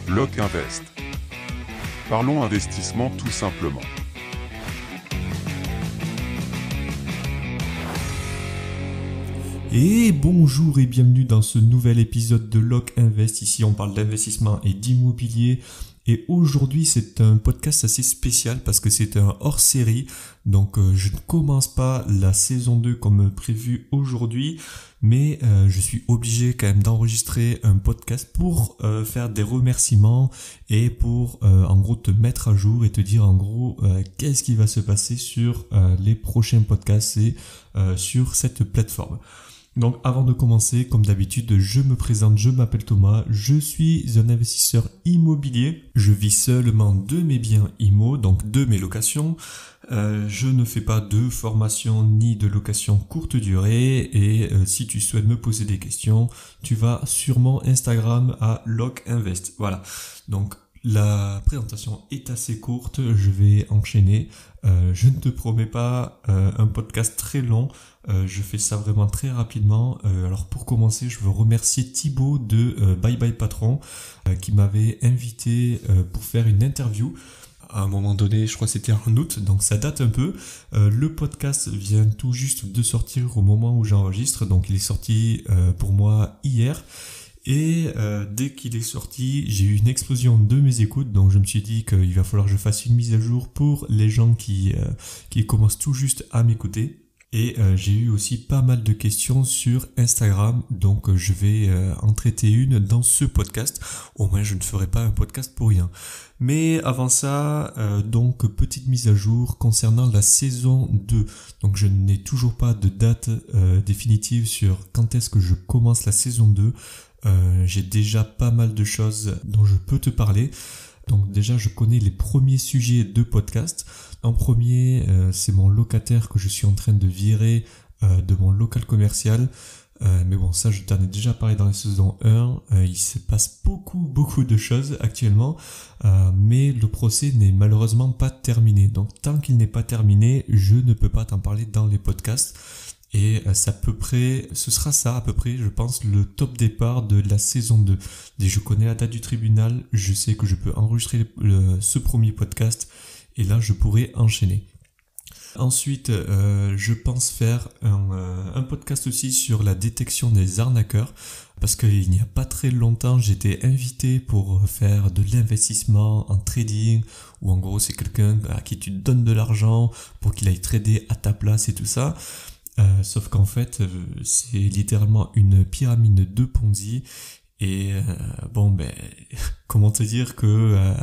Block Invest. Parlons investissement tout simplement. Et bonjour et bienvenue dans ce nouvel épisode de Block Invest. Ici on parle d'investissement et d'immobilier. Et aujourd'hui c'est un podcast assez spécial parce que c'est un hors-série. Donc je ne commence pas la saison 2 comme prévu aujourd'hui. Mais je suis obligé quand même d'enregistrer un podcast pour faire des remerciements et pour en gros te mettre à jour et te dire en gros qu'est-ce qui va se passer sur les prochains podcasts et sur cette plateforme. Donc avant de commencer, comme d'habitude, je me présente, je m'appelle Thomas, je suis un investisseur immobilier. Je vis seulement de mes biens IMO, donc de mes locations. Je ne fais pas de formation ni de location courte durée et si tu souhaites me poser des questions, tu vas sur mon Instagram à Block Invest. Voilà, donc la présentation est assez courte, je vais enchaîner. Je ne te promets pas un podcast très long, je fais ça vraiment très rapidement. Alors pour commencer, je veux remercier Thibaut de Bye Bye Patron qui m'avait invité pour faire une interview. À un moment donné, je crois que c'était en août, donc ça date un peu. Le podcast vient tout juste de sortir au moment où j'enregistre, donc il est sorti pour moi hier. Et dès qu'il est sorti, j'ai eu une explosion de mes écoutes, donc je me suis dit qu'il va falloir que je fasse une mise à jour pour les gens qui commencent tout juste à m'écouter. Et j'ai eu aussi pas mal de questions sur Instagram, donc je vais en traiter une dans ce podcast. Au moins je ne ferai pas un podcast pour rien. Mais avant ça, donc petite mise à jour concernant la saison 2. Donc je n'ai toujours pas de date définitive sur quand est-ce que je commence la saison 2. J'ai déjà pas mal de choses dont je peux te parler. Donc déjà je connais les premiers sujets de podcast. En premier, c'est mon locataire que je suis en train de virer de mon local commercial. Mais bon, ça je t'en ai déjà parlé dans la saison 1. Il se passe beaucoup de choses actuellement. Mais le procès n'est malheureusement pas terminé. Donc tant qu'il n'est pas terminé, je ne peux pas t'en parler dans les podcasts. Et ce sera ça à peu près, je pense, le top départ de la saison 2. Dès que je connais la date du tribunal, je sais que je peux enregistrer ce premier podcast et là je pourrai enchaîner. Ensuite, je pense faire un podcast aussi sur la détection des arnaqueurs parce qu'il n'y a pas très longtemps, j'étais invité pour faire de l'investissement en trading où en gros c'est quelqu'un à qui tu donnes de l'argent pour qu'il aille trader à ta place et tout ça. Sauf qu'en fait, c'est littéralement une pyramide de Ponzi et comment te dire que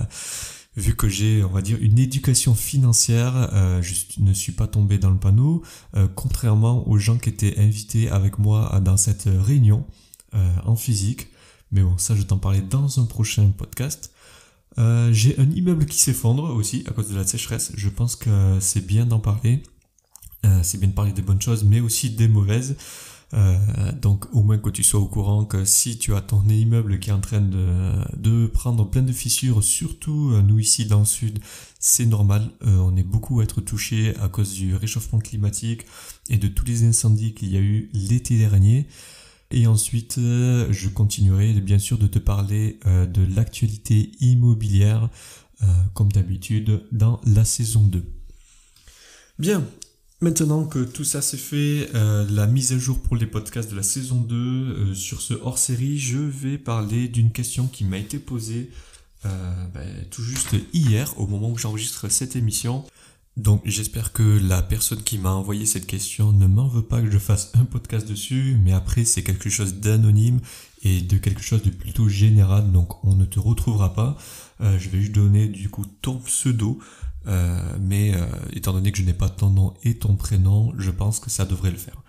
vu que j'ai, on va dire, une éducation financière, je ne suis pas tombé dans le panneau, contrairement aux gens qui étaient invités avec moi dans cette réunion en physique. Mais bon, ça je t'en parlais dans un prochain podcast. J'ai un immeuble qui s'effondre aussi à cause de la sécheresse. Je pense que c'est bien d'en parler. C'est bien de parler des bonnes choses, mais aussi des mauvaises. Donc au moins que tu sois au courant que si tu as ton immeuble qui est en train de prendre plein de fissures, surtout nous ici dans le sud, c'est normal. On est beaucoup à être touchés à cause du réchauffement climatique et de tous les incendies qu'il y a eu l'été dernier. Et ensuite, je continuerai bien sûr de te parler de l'actualité immobilière, comme d'habitude, dans la saison 2. Bien. Maintenant que tout ça c'est fait, la mise à jour pour les podcasts de la saison 2, sur ce hors-série, je vais parler d'une question qui m'a été posée tout juste hier, au moment où j'enregistre cette émission. Donc j'espère que la personne qui m'a envoyé cette question ne m'en veut pas que je fasse un podcast dessus, mais après c'est quelque chose d'anonyme et de quelque chose de plutôt général, donc on ne te retrouvera pas. Je vais juste donner du coup ton pseudo. Mais étant donné que je n'ai pas ton nom et ton prénom, je pense que ça devrait le faire.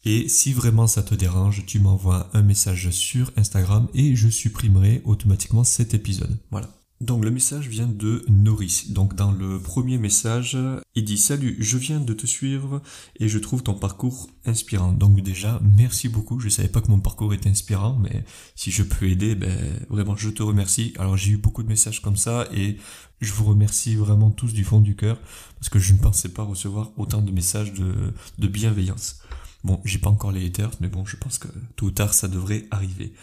Et si vraiment ça te dérange, tu m'envoies un message sur Instagram et je supprimerai automatiquement cet épisode. Voilà. Donc le message vient de Norris. Donc dans le premier message, il dit « Salut, je viens de te suivre et je trouve ton parcours inspirant. » Donc déjà, merci beaucoup. Je savais pas que mon parcours était inspirant, mais si je peux aider, vraiment je te remercie. Alors j'ai eu beaucoup de messages comme ça et je vous remercie vraiment tous du fond du cœur parce que je ne pensais pas recevoir autant de messages de bienveillance. Bon, j'ai pas encore les haters, mais bon, je pense que tôt ou tard ça devrait arriver.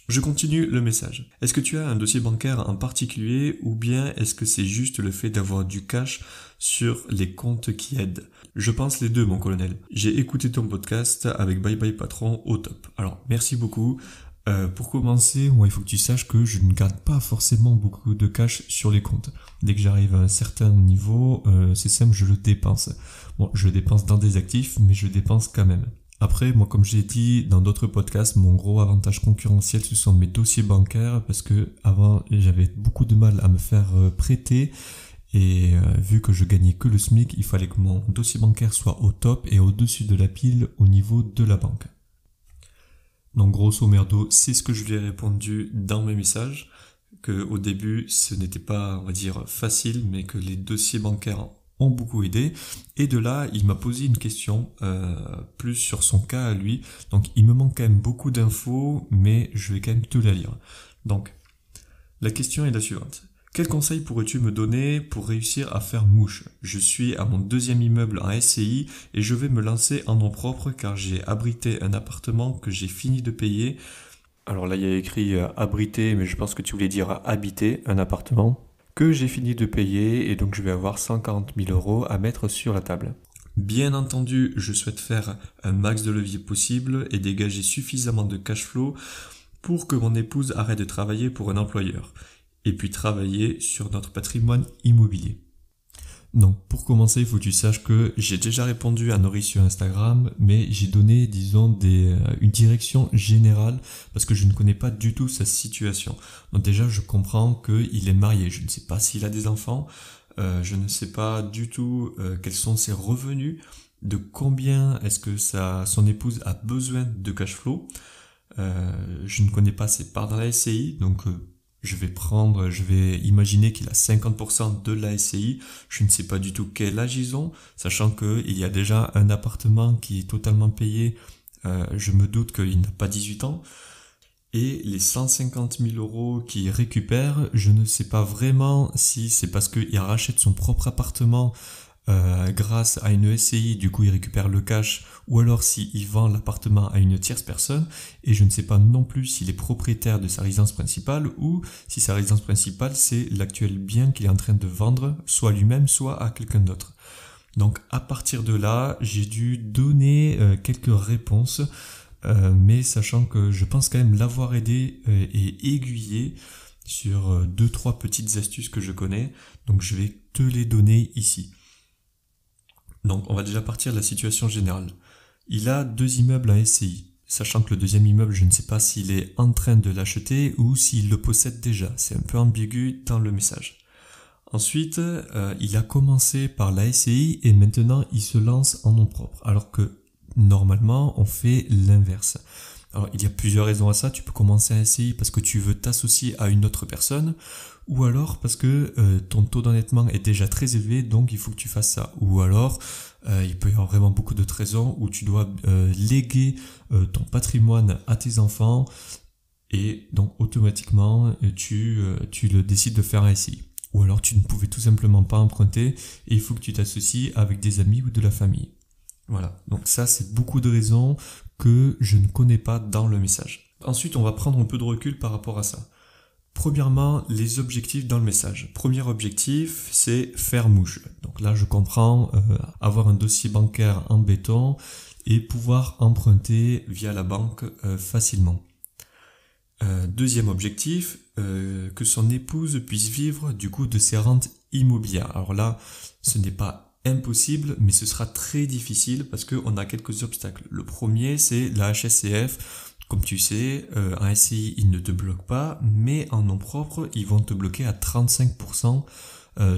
Je continue le message. Est-ce que tu as un dossier bancaire en particulier ou bien est-ce que c'est juste le fait d'avoir du cash sur les comptes qui aident? Je pense les deux, mon colonel. J'ai écouté ton podcast avec Bye Bye Patron au top. Alors, merci beaucoup. Pour commencer, il faut que tu saches que je ne garde pas forcément beaucoup de cash sur les comptes. Dès que j'arrive à un certain niveau, c'est simple, je le dépense. Bon, je le dépense dans des actifs, mais je le dépense quand même. Après, moi, comme j'ai dit dans d'autres podcasts, mon gros avantage concurrentiel, ce sont mes dossiers bancaires, parce que avant, j'avais beaucoup de mal à me faire prêter, et vu que je gagnais que le SMIC, il fallait que mon dossier bancaire soit au top et au-dessus de la pile au niveau de la banque. Donc, grosso merdo, c'est ce que je lui ai répondu dans mes messages, que au début, ce n'était pas, on va dire, facile, mais que les dossiers bancaires ont beaucoup aidé, et de là il m'a posé une question plus sur son cas à lui, donc il me manque quand même beaucoup d'infos, mais je vais quand même te la lire. Donc la question est la suivante: quel conseil pourrais-tu me donner pour réussir à faire mouche? Je suis à mon 2e immeuble en SCI et je vais me lancer en nom propre car j'ai abrité un appartement que j'ai fini de payer. Alors là il y a écrit abriter, mais je pense que tu voulais dire habiter un appartement que j'ai fini de payer, et donc je vais avoir 140 000 € à mettre sur la table. Bien entendu, je souhaite faire un max de levier possible et dégager suffisamment de cash flow pour que mon épouse arrête de travailler pour un employeur, et puis travailler sur notre patrimoine immobilier. Donc pour commencer, il faut que tu saches que j'ai déjà répondu à Norris sur Instagram, mais j'ai donné, disons, une direction générale parce que je ne connais pas du tout sa situation. Donc déjà, je comprends qu'il est marié. Je ne sais pas s'il a des enfants. Je ne sais pas du tout quels sont ses revenus, de combien est-ce que son épouse a besoin de cash flow. Je ne connais pas ses parts dans la SCI, donc je vais imaginer qu'il a 50% de la SCI. Je ne sais pas du tout quel âge ils ont, sachant qu'il y a déjà un appartement qui est totalement payé. Je me doute qu'il n'a pas 18 ans. Et les 150 000 € qu'il récupère, je ne sais pas vraiment si c'est parce qu'il rachète son propre appartement grâce à une SCI, du coup il récupère le cash, ou alors s'il vend l'appartement à une tierce personne, et je ne sais pas non plus s'il est propriétaire de sa résidence principale, ou si sa résidence principale c'est l'actuel bien qu'il est en train de vendre, soit lui-même, soit à quelqu'un d'autre. Donc à partir de là, j'ai dû donner quelques réponses, mais sachant que je pense quand même l'avoir aidé et aiguillé sur 2-3 petites astuces que je connais, donc je vais te les donner ici. Donc on va déjà partir de la situation générale. Il a 2 immeubles en SCI, sachant que le 2e immeuble, je ne sais pas s'il est en train de l'acheter ou s'il le possède déjà. C'est un peu ambigu dans le message. Ensuite, il a commencé par la SCI et maintenant il se lance en nom propre. Alors que normalement, on fait l'inverse. Alors il y a plusieurs raisons à ça. Tu peux commencer en SCI parce que tu veux t'associer à une autre personne, ou alors parce que ton taux d'endettement est déjà très élevé, donc il faut que tu fasses ça. Ou alors, il peut y avoir vraiment beaucoup d'autres raisons où tu dois léguer ton patrimoine à tes enfants, et donc automatiquement tu le décides de faire un SCI. Ou alors tu ne pouvais tout simplement pas emprunter et il faut que tu t'associes avec des amis ou de la famille. Voilà, donc ça c'est beaucoup de raisons que je ne connais pas dans le message. Ensuite, on va prendre un peu de recul par rapport à ça. Premièrement, les objectifs dans le message. Premier objectif, c'est faire mouche. Donc là, je comprends avoir un dossier bancaire en béton et pouvoir emprunter via la banque facilement. Deuxième objectif, que son épouse puisse vivre du coup de ses rentes immobilières. Alors là, ce n'est pas impossible, mais ce sera très difficile parce qu'on a quelques obstacles. Le premier, c'est la HSCF. Comme tu sais, en SCI, ils ne te bloquent pas, mais en nom propre, ils vont te bloquer à 35%,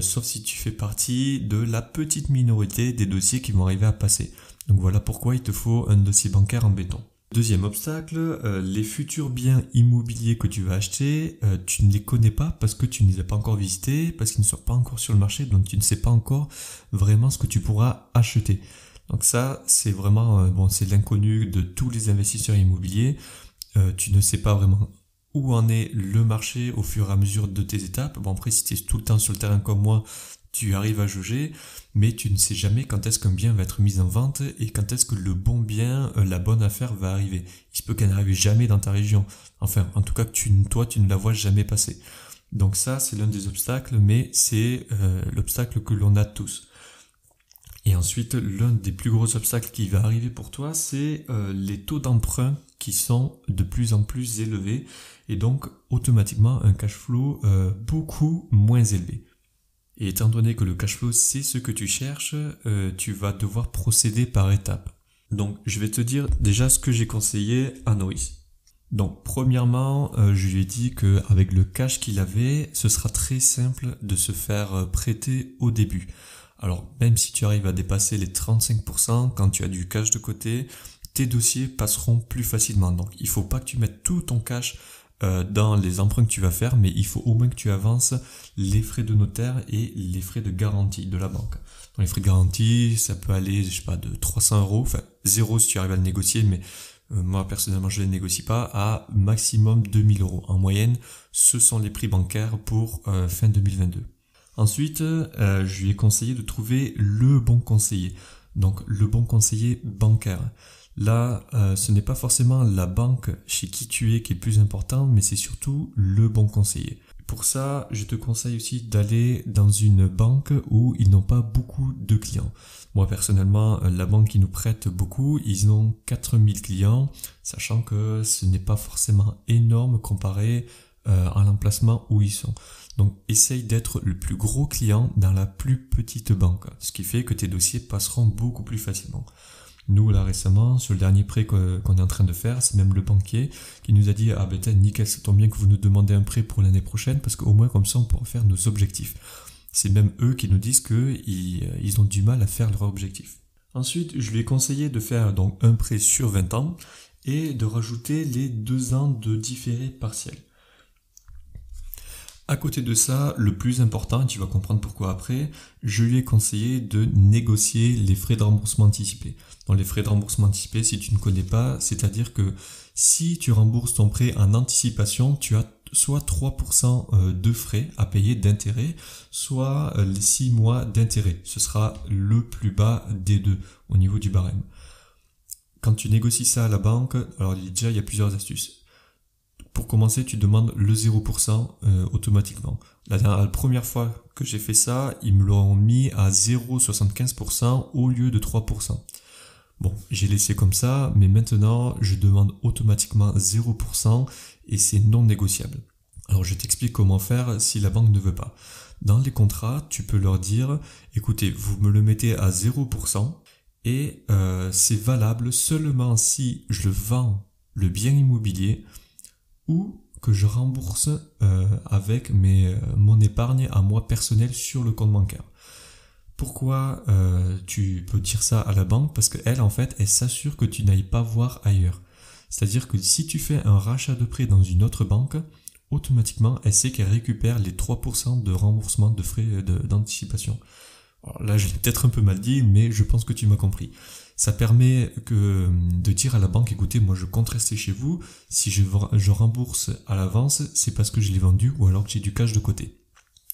sauf si tu fais partie de la petite minorité des dossiers qui vont arriver à passer. Donc voilà pourquoi il te faut un dossier bancaire en béton. Deuxième obstacle, les futurs biens immobiliers que tu vas acheter, tu ne les connais pas parce que tu ne les as pas encore visités, parce qu'ils ne sont pas encore sur le marché, donc tu ne sais pas encore vraiment ce que tu pourras acheter. Donc ça, c'est vraiment, c'est l'inconnu de tous les investisseurs immobiliers. Tu ne sais pas vraiment où en est le marché au fur et à mesure de tes étapes. Bon, après, si tu es tout le temps sur le terrain comme moi, tu arrives à jauger, mais tu ne sais jamais quand est-ce qu'un bien va être mis en vente et quand est-ce que le bon bien, la bonne affaire va arriver. Il se peut qu'elle n'arrive jamais dans ta région. Enfin, en tout cas, toi, tu ne la vois jamais passer. Donc ça, c'est l'un des obstacles, mais c'est l'obstacle que l'on a tous. Et ensuite, l'un des plus gros obstacles qui va arriver pour toi, c'est les taux d'emprunt qui sont de plus en plus élevés et donc automatiquement un cash flow beaucoup moins élevé. Et étant donné que le cash flow c'est ce que tu cherches, tu vas devoir procéder par étapes. Donc je vais te dire déjà ce que j'ai conseillé à Norris. Donc premièrement, je lui ai dit qu'avec le cash qu'il avait, ce sera très simple de se faire prêter au début. Alors même si tu arrives à dépasser les 35%, quand tu as du cash de côté, tes dossiers passeront plus facilement. Donc il faut pas que tu mettes tout ton cash dans les emprunts que tu vas faire, mais il faut au moins que tu avances les frais de notaire et les frais de garantie de la banque. Dans les frais de garantie, ça peut aller, je sais pas, de 300 €, enfin 0 si tu arrives à le négocier, mais moi personnellement je ne les négocie pas, à maximum 2000 €. En moyenne, ce sont les prix bancaires pour fin 2022. Ensuite, je lui ai conseillé de trouver le bon conseiller. Donc le bon conseiller bancaire. Là, ce n'est pas forcément la banque chez qui tu es qui est le plus important, mais c'est surtout le bon conseiller. Pour ça, je te conseille aussi d'aller dans une banque où ils n'ont pas beaucoup de clients. Moi, personnellement, la banque qui nous prête beaucoup, ils ont 4000 clients, sachant que ce n'est pas forcément énorme comparé à l'emplacement où ils sont. Donc, essaye d'être le plus gros client dans la plus petite banque, ce qui fait que tes dossiers passeront beaucoup plus facilement. Nous, là, récemment, sur le dernier prêt qu'on est en train de faire, c'est même le banquier qui nous a dit « Ah ben, nickel, ça tombe bien que vous nous demandez un prêt pour l'année prochaine, parce qu'au moins, comme ça, on pourra faire nos objectifs. » C'est même eux qui nous disent qu'ils ont du mal à faire leurs objectifs. Ensuite, je lui ai conseillé de faire donc un prêt sur 20 ans et de rajouter les 2 ans de différé partiel. À côté de ça, le plus important, et tu vas comprendre pourquoi après, je lui ai conseillé de négocier les frais de remboursement anticipé. Dans les frais de remboursement anticipé, si tu ne connais pas, c'est-à-dire que si tu rembourses ton prêt en anticipation, tu as soit 3% de frais à payer d'intérêt, soit les 6 mois d'intérêt. Ce sera le plus bas des deux au niveau du barème. Quand tu négocies ça à la banque, alors déjà il y a plusieurs astuces. Pour commencer, tu demandes le 0% automatiquement. La première fois que j'ai fait ça, ils me l'ont mis à 0,75% au lieu de 3%. Bon, j'ai laissé comme ça, mais maintenant, je demande automatiquement 0% et c'est non négociable. Alors, je t'explique comment faire si la banque ne veut pas. Dans les contrats, tu peux leur dire, écoutez, vous me le mettez à 0% et c'est valable seulement si je vends le bien immobilier ou que je rembourse avec mon épargne à moi personnelle sur le compte bancaire. Pourquoi tu peux dire ça à la banque? Parce qu'elle, en fait, elle s'assure que tu n'ailles pas voir ailleurs. C'est-à-dire que si tu fais un rachat de prêt dans une autre banque, automatiquement, elle sait qu'elle récupère les 3% de remboursement de frais d'anticipation. Alors là, je l'ai peut-être un peu mal dit, mais je pense que tu m'as compris. Ça permet de dire à la banque, écoutez, moi je compte rester chez vous, si je rembourse à l'avance, c'est parce que je l'ai vendu ou alors que j'ai du cash de côté.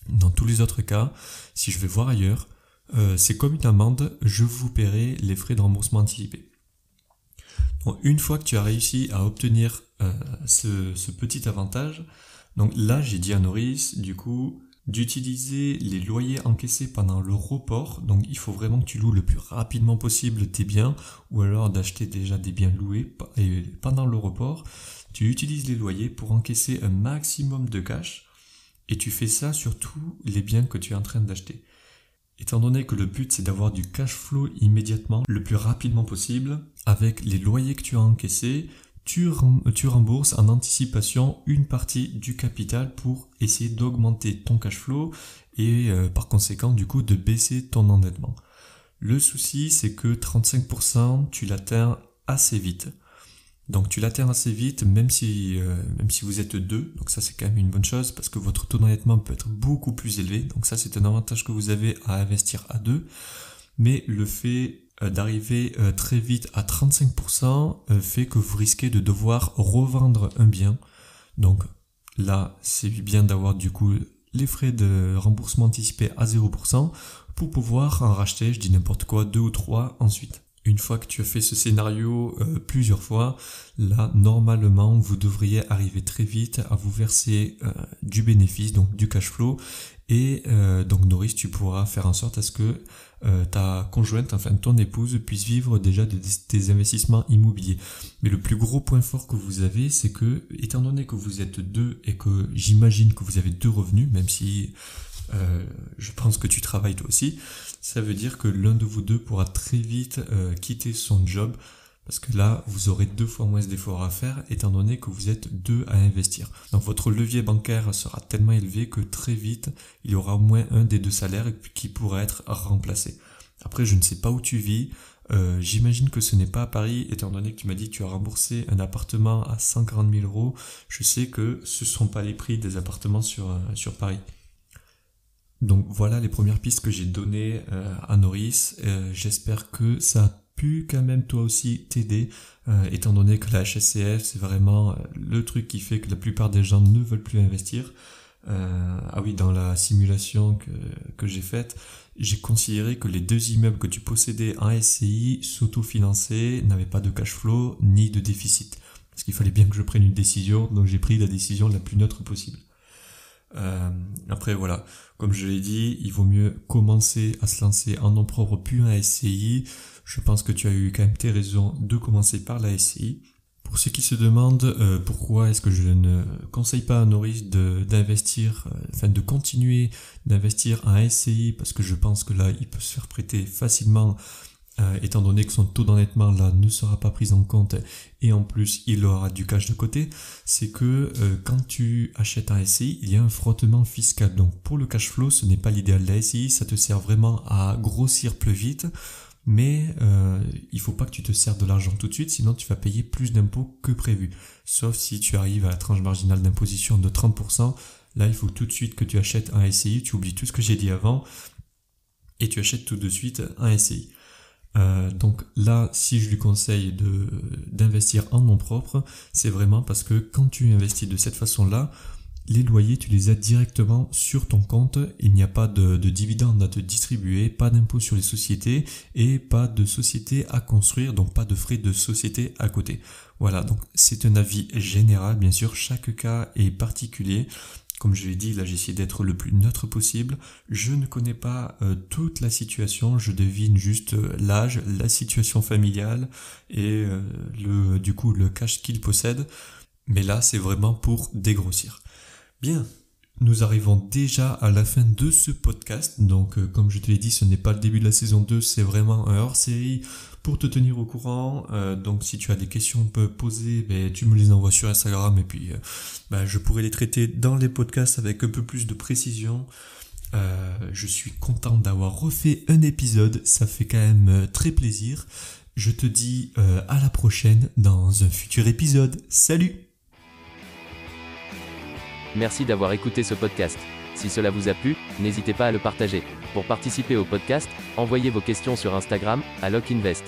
Dans tous les autres cas, si je vais voir ailleurs, c'est comme une amende, je vous paierai les frais de remboursement anticipé. Donc, une fois que tu as réussi à obtenir ce petit avantage, donc là j'ai dit à Norris, du coup, d'utiliser les loyers encaissés pendant le report. Donc il faut vraiment que tu loues le plus rapidement possible tes biens, ou alors d'acheter déjà des biens loués et pendant le report, tu utilises les loyers pour encaisser un maximum de cash et tu fais ça sur tous les biens que tu es en train d'acheter. Étant donné que le but c'est d'avoir du cash flow immédiatement, le plus rapidement possible, avec les loyers que tu as encaissés, tu rembourses en anticipation une partie du capital pour essayer d'augmenter ton cash flow et par conséquent du coup de baisser ton endettement. Le souci c'est que 35% tu l'atteins assez vite. Donc tu l'atteins assez vite même si vous êtes deux, donc ça c'est quand même une bonne chose parce que votre taux d'endettement peut être beaucoup plus élevé, donc ça c'est un avantage que vous avez à investir à deux, mais le fait d'arriver très vite à 35% fait que vous risquez de devoir revendre un bien. Donc là, c'est bien d'avoir du coup les frais de remboursement anticipé à 0% pour pouvoir en racheter, je dis n'importe quoi, 2 ou 3 ensuite. Une fois que tu as fait ce scénario plusieurs fois, là, normalement, vous devriez arriver très vite à vous verser du bénéfice, donc du cash flow. Et donc, Norris, tu pourras faire en sorte à ce que ta conjointe, enfin ton épouse, puisse vivre déjà de tes investissements immobiliers. Mais le plus gros point fort que vous avez, c'est que, étant donné que vous êtes deux et que j'imagine que vous avez deux revenus, même si je pense que tu travailles toi aussi, ça veut dire que l'un de vous deux pourra très vite quitter son job, parce que là, vous aurez 2 fois moins d'efforts à faire, étant donné que vous êtes 2 à investir. Donc votre levier bancaire sera tellement élevé que très vite, il y aura au moins un des 2 salaires qui pourra être remplacé. Après, je ne sais pas où tu vis, j'imagine que ce n'est pas à Paris, étant donné que tu m'as dit que tu as remboursé un appartement à 140 000 euros. Je sais que ce ne sont pas les prix des appartements sur Paris. Donc voilà les premières pistes que j'ai données à Norris. J'espère que ça a pu quand même toi aussi t'aider, étant donné que la HSCF c'est vraiment le truc qui fait que la plupart des gens ne veulent plus investir. Ah oui, dans la simulation que j'ai faite, j'ai considéré que les 2 immeubles que tu possédais en SCI s'autofinançaient, n'avaient pas de cash flow ni de déficit. Parce qu'il fallait bien que je prenne une décision, donc j'ai pris la décision la plus neutre possible. Après voilà, comme je l'ai dit, il vaut mieux commencer à se lancer en nom propre puis en SCI. Je pense que tu as eu quand même tes raisons de commencer par la SCI. Pour ceux qui se demandent pourquoi est-ce que je ne conseille pas à Norris d'investir, de continuer d'investir en SCI, parce que je pense que là il peut se faire prêter facilement, étant donné que son taux d'endettement là ne sera pas pris en compte et en plus il aura du cash de côté, c'est que quand tu achètes un SCI, il y a un frottement fiscal. Donc pour le cash flow, ce n'est pas l'idéal de la SCI, ça te sert vraiment à grossir plus vite, mais il faut pas que tu te sers de l'argent tout de suite, sinon tu vas payer plus d'impôts que prévu. Sauf si tu arrives à la tranche marginale d'imposition de 30%, là il faut tout de suite que tu achètes un SCI, tu oublies tout ce que j'ai dit avant et tu achètes tout de suite un SCI. Donc là, si je lui conseille d'investir en nom propre, c'est vraiment parce que quand tu investis de cette façon-là, les loyers, tu les as directement sur ton compte. Il n'y a pas de dividendes à te distribuer, pas d'impôt sur les sociétés et pas de société à construire, donc pas de frais de société à côté. Voilà, donc c'est un avis général, bien sûr, chaque cas est particulier. Comme je l'ai dit, là j'ai essayé d'être le plus neutre possible. Je ne connais pas toute la situation, je devine juste l'âge, la situation familiale et le cash qu'il possède. Mais là c'est vraiment pour dégrossir. Bien, nous arrivons déjà à la fin de ce podcast. Donc comme je te l'ai dit, ce n'est pas le début de la saison 2, c'est vraiment un hors-série pour te tenir au courant. Donc si tu as des questions à poser, tu me les envoies sur Instagram et puis je pourrai les traiter dans les podcasts avec un peu plus de précision. Je suis content d'avoir refait un épisode, ça fait quand même très plaisir. Je te dis à la prochaine dans un futur épisode. Salut! Merci d'avoir écouté ce podcast. Si cela vous a plu, n'hésitez pas à le partager. Pour participer au podcast, envoyez vos questions sur Instagram, à LockInvest.